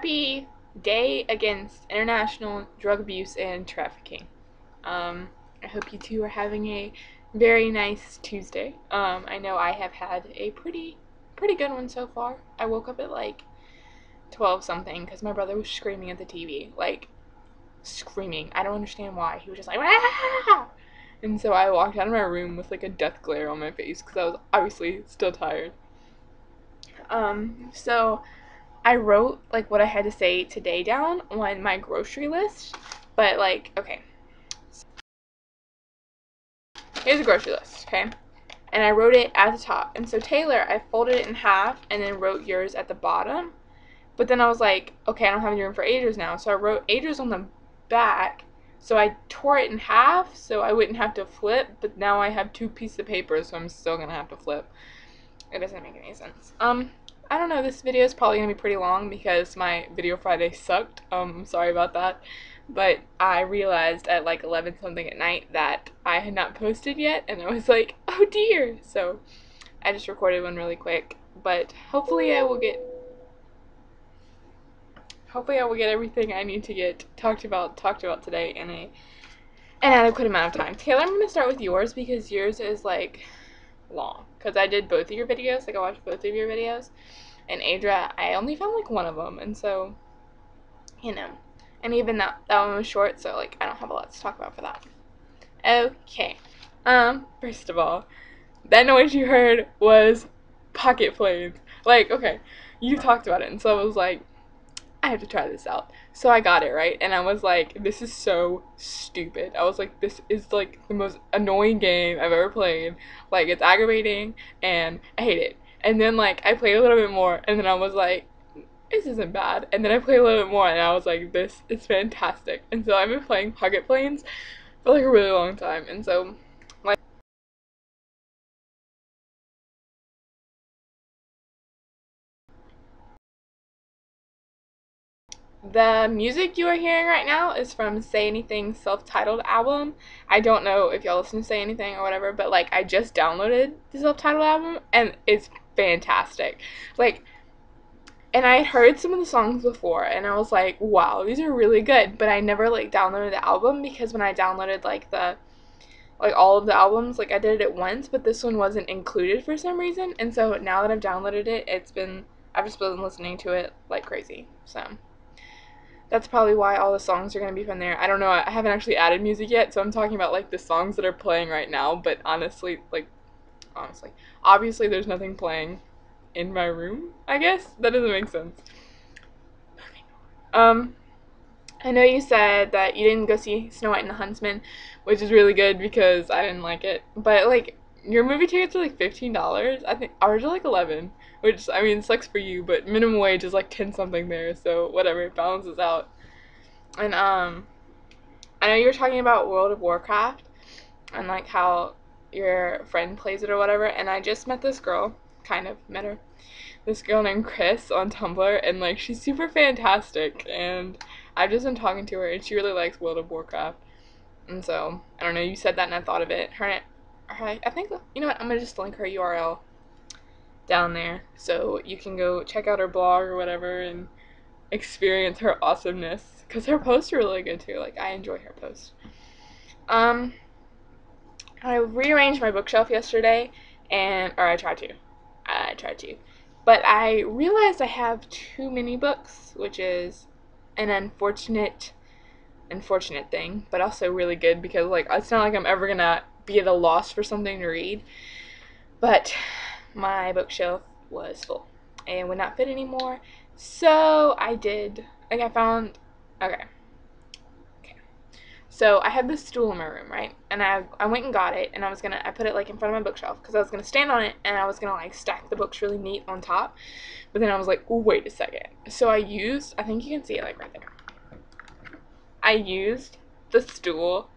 Happy Day Against International Drug Abuse and Trafficking. I hope you two are having a very nice Tuesday. I know I have had a pretty good one so far. I woke up at like 12 something because my brother was screaming at the TV, like screaming. I don't understand why. He was just like, "Ah!" And so I walked out of my room with like a death glare on my face because I was obviously still tired. So I wrote like what I had to say today down on my grocery list, but like, okay, here's a grocery list, okay? And I wrote it at the top. And so Taylor, I folded it in half and then wrote yours at the bottom. But then I was like, okay, I don't have any room for Adria's now. So I wrote Adria's on the back. So I tore it in half so I wouldn't have to flip. But now I have two pieces of paper, so I'm still going to have to flip. It doesn't make any sense. I don't know, this video is probably going to be pretty long because my video Friday sucked. I'm sorry about that. But I realized at like 11 something at night that I had not posted yet, and I was like, oh dear. So I just recorded one really quick. But hopefully I will get everything I need to get talked about today in an adequate amount of time. Taylor, I'm going to start with yours because yours is like long. Because I did both of your videos, like I watched both of your videos. And Adria, I only found like one of them, and so, you know. And even that one was short, so like I don't have a lot to talk about for that. Okay. First of all, that noise you heard was pocket planes. Like, okay, you talked about it, and so I was like, I have to try this out. So I got it, right? And I was like, this is so stupid. I was like, this is like the most annoying game I've ever played. Like, it's aggravating and I hate it. And then like I played a little bit more and then I was like, this isn't bad. And then I played a little bit more and I was like, this is fantastic. And so I've been playing pocket planes for like a really long time. And so like, the music you are hearing right now is from Say Anything's self-titled album. I don't know if y'all listen to Say Anything or whatever, but like I just downloaded the self-titled album and it's fantastic. Like, and I had heard some of the songs before and I was like, wow, these are really good, but I never like downloaded the album because when I downloaded like all of the albums, like I did it at once, but this one wasn't included for some reason. And so now that I've downloaded it, I've just been listening to it like crazy. So that's probably why all the songs are going to be from there. I don't know, I haven't actually added music yet, so I'm talking about like the songs that are playing right now, but honestly, obviously there's nothing playing in my room, I guess? That doesn't make sense. I know you said that you didn't go see Snow White and the Huntsman, which is really good because I didn't like it, but like, your movie tickets are like $15. I think ours are like 11, which I mean sucks for you, but minimum wage is like 10 something there, so whatever, it balances out. And I know you were talking about World of Warcraft and like how your friend plays it or whatever, and I just met this girl, kind of met her, this girl named Kris on Tumblr, and like she's super fantastic, and I've just been talking to her, and she really likes World of Warcraft. And so I don't know, you said that and I thought of it. I think, you know what, I'm gonna just link her URL down there so you can go check out her blog or whatever and experience her awesomeness, because her posts are really good too. Like, I enjoy her posts. I rearranged my bookshelf yesterday, or I tried to, but I realized I have too many books, which is an unfortunate thing, but also really good because like it's not like I'm ever gonna be at a loss for something to read. But my bookshelf was full and would not fit anymore, so I found, okay. So I had this stool in my room, right? And I went and got it, and I put it like in front of my bookshelf because I was gonna stand on it and I was gonna like stack the books really neat on top. But then I was like, oh, wait a second. So I think you can see it like right there. I used the stool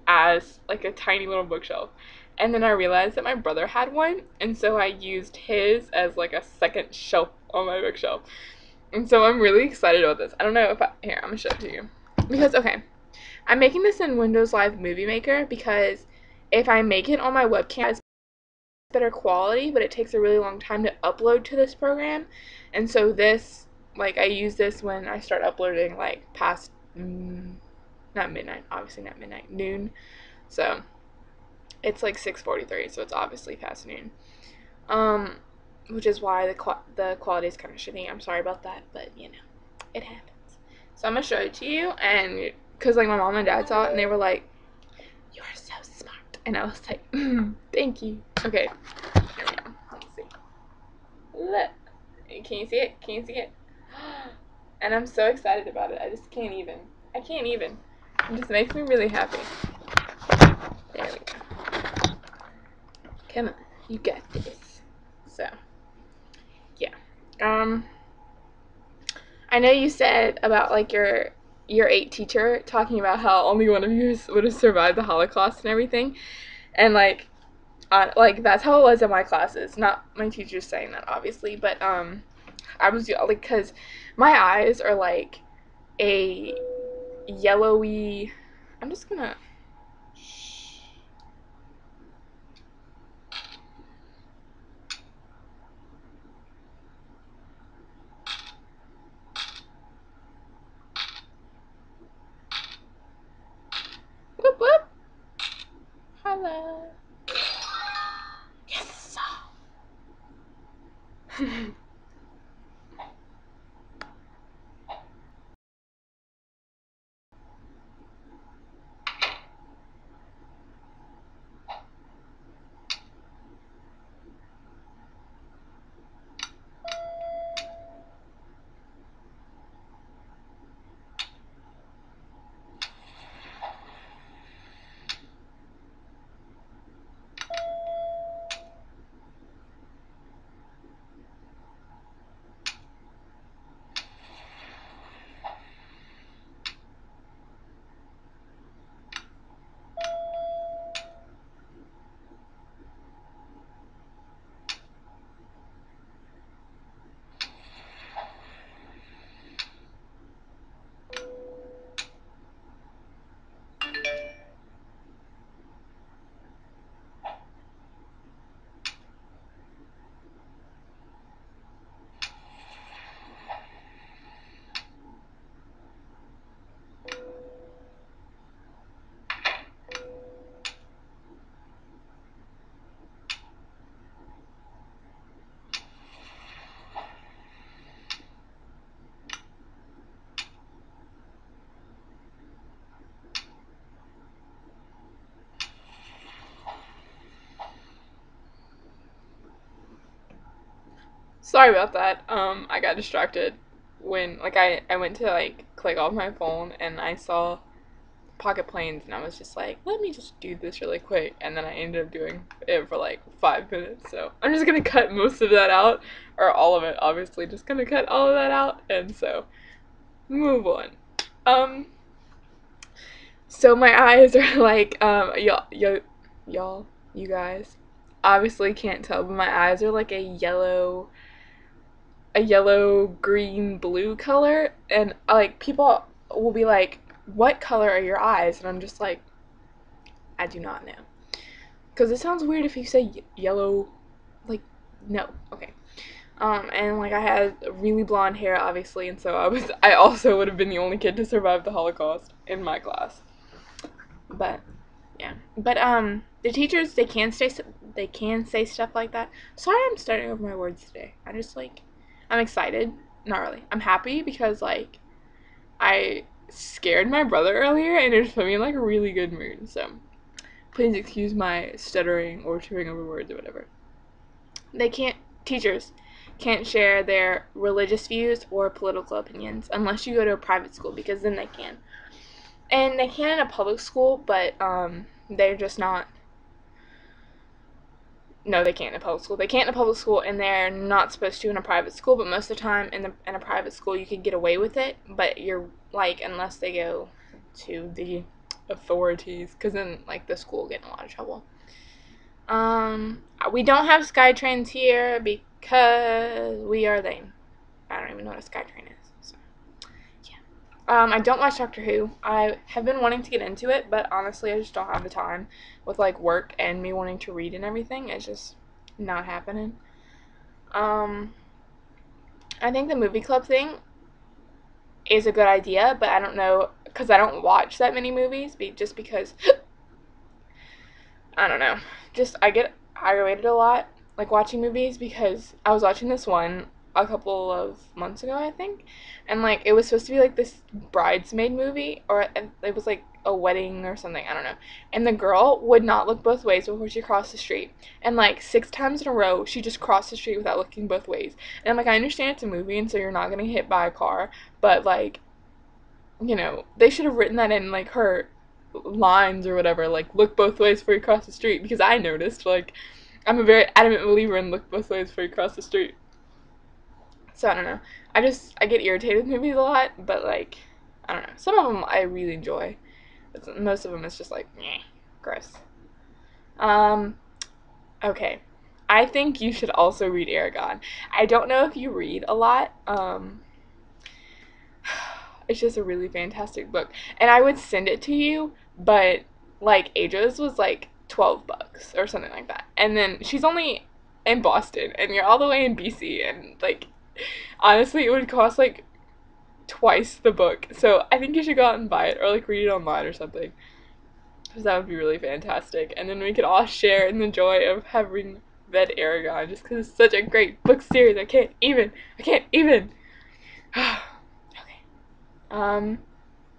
as like a tiny little bookshelf. And then I realized that my brother had one, and so I used his as like a second shelf on my bookshelf. And so I'm really excited about this. I don't know if here, I'm gonna show it to you. Because, okay, I'm making this in Windows Live Movie Maker because if I make it on my webcam, it's better quality, but it takes a really long time to upload to this program. And so this like, I use this when I start uploading, like, past, not midnight, obviously not midnight, noon. So, it's like 6:43, so it's obviously past noon. Which is why the quality is kind of shitty. I'm sorry about that, but, you know, it happens. So, I'm going to show it to you, and, because, like, my mom and dad saw it, and they were like, "You are so smart." And I was like, "Thank you." Okay, here we go. Let's see. Look. Can you see it? Can you see it? And I'm so excited about it. I just can't even. I can't even. It just makes me really happy. There we go. Come on. You got this. So, yeah. I know you said about, like, your year 8 teacher talking about how only one of you would have survived the Holocaust and everything. And, like, that's how it was in my classes. Not my teachers saying that, obviously, but, I was, like, because my eyes are, like, a yellowy, I'm just gonna, whoop whoop, hello, yes. Sorry about that. I got distracted when, like, I went to, like, click off my phone and I saw Pocket Planes and I was just like, let me just do this really quick, and then I ended up doing it for like 5 minutes. So I'm just gonna cut most of that out, or all of it, obviously. Just gonna cut all of that out, and so move on. So my eyes are like, you guys obviously can't tell, but my eyes are like a yellow, green, blue color, and like people will be like, "What color are your eyes?" And I'm just like, I do not know, because it sounds weird if you say yellow, like, no, okay. And like I had really blonde hair, obviously, and so I also would have been the only kid to survive the Holocaust in my class. But yeah, but the teachers, they can say stuff like that. Sorry, I'm starting over my words today. I'm excited. Not really. I'm happy because, like, I scared my brother earlier and it just put me in, like, a really good mood. So please excuse my stuttering or tripping over words or whatever. Teachers can't share their religious views or political opinions unless you go to a private school, because then they can. And they can in a public school, but they're just not. No, they can't in a public school. They can't in a public school, and they're not supposed to in a private school. But most of the time, in a private school, you can get away with it. But you're, like, unless they go to the authorities, because then, like, the school will get in a lot of trouble. We don't have SkyTrains here because we are lame. I don't even know what a SkyTrain is. So, yeah. I don't watch Doctor Who. I have been wanting to get into it, but honestly, I just don't have the time with, like, work and me wanting to read and everything. It's just not happening. I think the movie club thing is a good idea, but I don't know, because I don't watch that many movies, just because, I don't know, just I get aggravated a lot, like, watching movies, because I was watching this one a couple of months ago, I think, and, like, it was supposed to be, like, this bridesmaid movie, or it was, like, a wedding or something, I don't know, and the girl would not look both ways before she crossed the street, and, like, 6 times in a row, she just crossed the street without looking both ways, and I'm like, I understand it's a movie, and so you're not gonna get hit by a car, but, like, you know, they should have written that in, like, her lines or whatever, like, look both ways before you cross the street, because I noticed, like, I'm a very adamant believer in look both ways before you cross the street. So, I don't know. I get irritated with movies a lot, but, like, I don't know. Some of them I really enjoy. But most of them it's just like, meh, gross. Okay. I think you should also read Aragon. I don't know if you read a lot. It's just a really fantastic book. And I would send it to you, but, like, Ages was, like, $12 or something like that. And then she's only in Boston, and you're all the way in BC, and, like, honestly, it would cost, like, twice the book. So I think you should go out and buy it, or, like, read it online or something. Because that would be really fantastic. And then we could all share in the joy of having read Aragon, just because it's such a great book series. I can't even.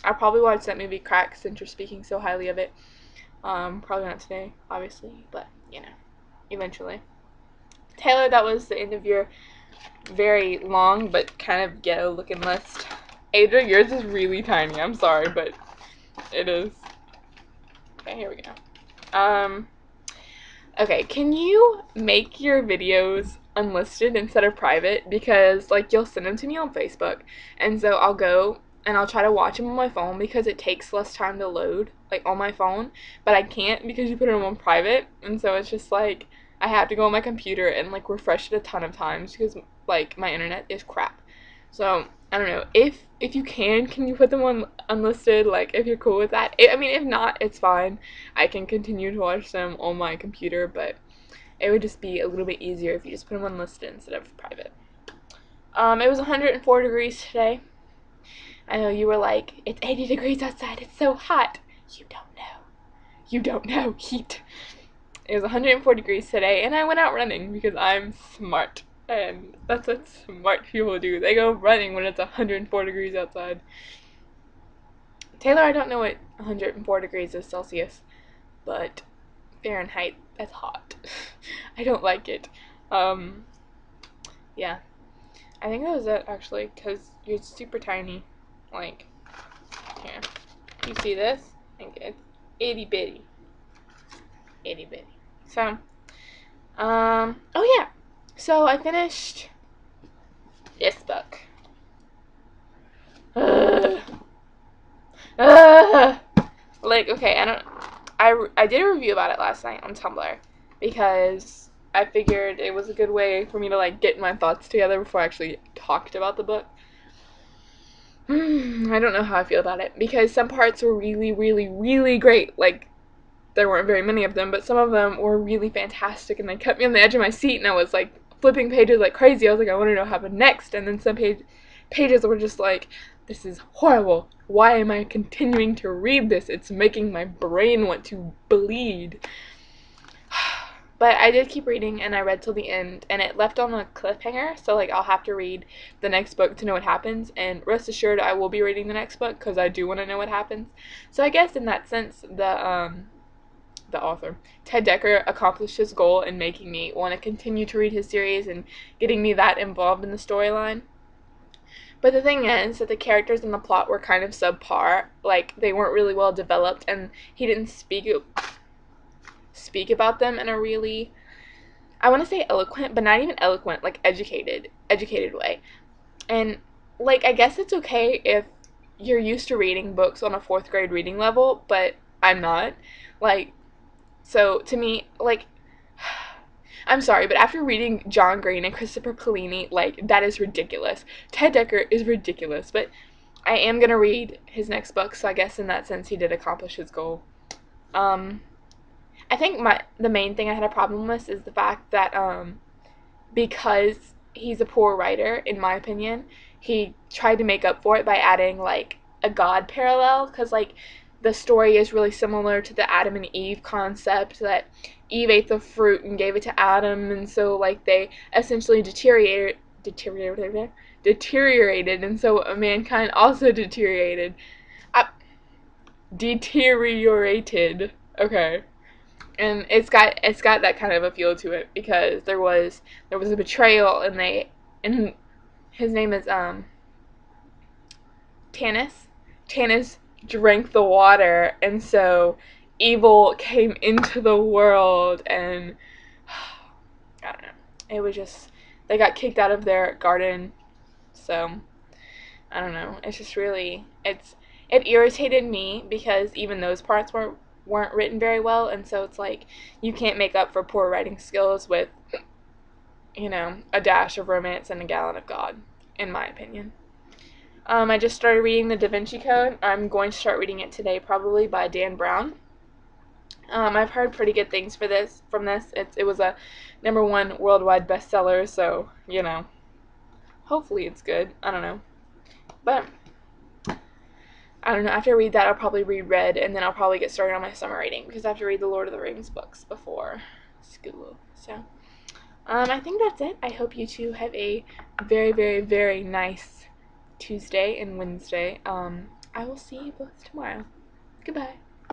I'll probably watch that movie Crack since you're speaking so highly of it. Probably not today, obviously, but, you know, eventually. Taylor, that was the end of your very long but kind of ghetto looking list. Adra, yours is really tiny. I'm sorry, but it is. Okay, here we go. Okay, can you make your videos unlisted instead of private? Because, like, you'll send them to me on Facebook, and so I'll go and I'll try to watch them on my phone because it takes less time to load, like, on my phone, but I can't because you put them on private, and so it's just, like, I have to go on my computer and, like, refresh it a ton of times because, like, my internet is crap. So, I don't know, if you can you put them on unlisted, like, if you're cool with that? I mean, if not, it's fine. I can continue to watch them on my computer, but it would just be a little bit easier if you just put them unlisted instead of private. It was 104 degrees today. I know you were like, it's 80 degrees outside, it's so hot. You don't know. You don't know heat. It was 104 degrees today, and I went out running because I'm smart. And that's what smart people do. They go running when it's 104 degrees outside. Taylor, I don't know what 104 degrees is Celsius, but Fahrenheit, that's hot. I don't like it. Yeah. I think that was it, actually, because you're super tiny. Like, here. You see this? I think it's itty bitty. Itty bitty. So, oh yeah. So I finished this book. Like, okay, I did a review about it last night on Tumblr because I figured it was a good way for me to, like, get my thoughts together before I actually talked about the book. I don't know how I feel about it because some parts were really, really, really great. Like, there weren't very many of them, but some of them were really fantastic, and they kept me on the edge of my seat, and I was, like, flipping pages like crazy. I was like, I want to know what happened next, and then some pages were just like, this is horrible. Why am I continuing to read this? It's making my brain want to bleed. But I did keep reading, and I read till the end, and it left on a cliffhanger, so, like, I'll have to read the next book to know what happens, and rest assured I will be reading the next book, because I do want to know what happens. So I guess in that sense, the author, Ted Dekker, accomplished his goal in making me want to continue to read his series and getting me that involved in the storyline. But the thing is that the characters in the plot were kind of subpar, like, they weren't really well developed, and he didn't speak about them in a really, I want to say eloquent, but not even eloquent, like, educated way. And, like, I guess it's okay if you're used to reading books on a 4th grade reading level, but I'm not. Like, so, to me, like, I'm sorry, but after reading John Green and Christopher Paolini, like, that is ridiculous. Ted Dekker is ridiculous, but I am going to read his next book, so I guess in that sense he did accomplish his goal. I think the main thing I had a problem with is the fact that, because he's a poor writer, in my opinion, he tried to make up for it by adding like a God parallel, because like the story is really similar to the Adam and Eve concept, that Eve ate the fruit and gave it to Adam, and so like they essentially deteriorated, and so mankind also deteriorated. Okay. And it's got that kind of a feel to it, because there was a betrayal, and his name is Tanis. Tanis drank the water, and so evil came into the world, and I don't know. It was just, they got kicked out of their garden, so I don't know. It's just really, it irritated me, because even those parts weren't written very well, and so it's like you can't make up for poor writing skills with, you know, a dash of romance and a gallon of God, in my opinion. I just started reading the Da Vinci Code. I'm going to start reading it today, probably, by Dan Brown. I've heard pretty good things from this. It was a #1 worldwide bestseller, so, you know, hopefully it's good. I don't know. But I don't know. After I read that, I'll probably read Red, and then I'll probably get started on my summer reading, because I have to read the Lord of the Rings books before school. So, I think that's it. I hope you two have a very, very, very nice Tuesday and Wednesday. I will see you both tomorrow. Goodbye.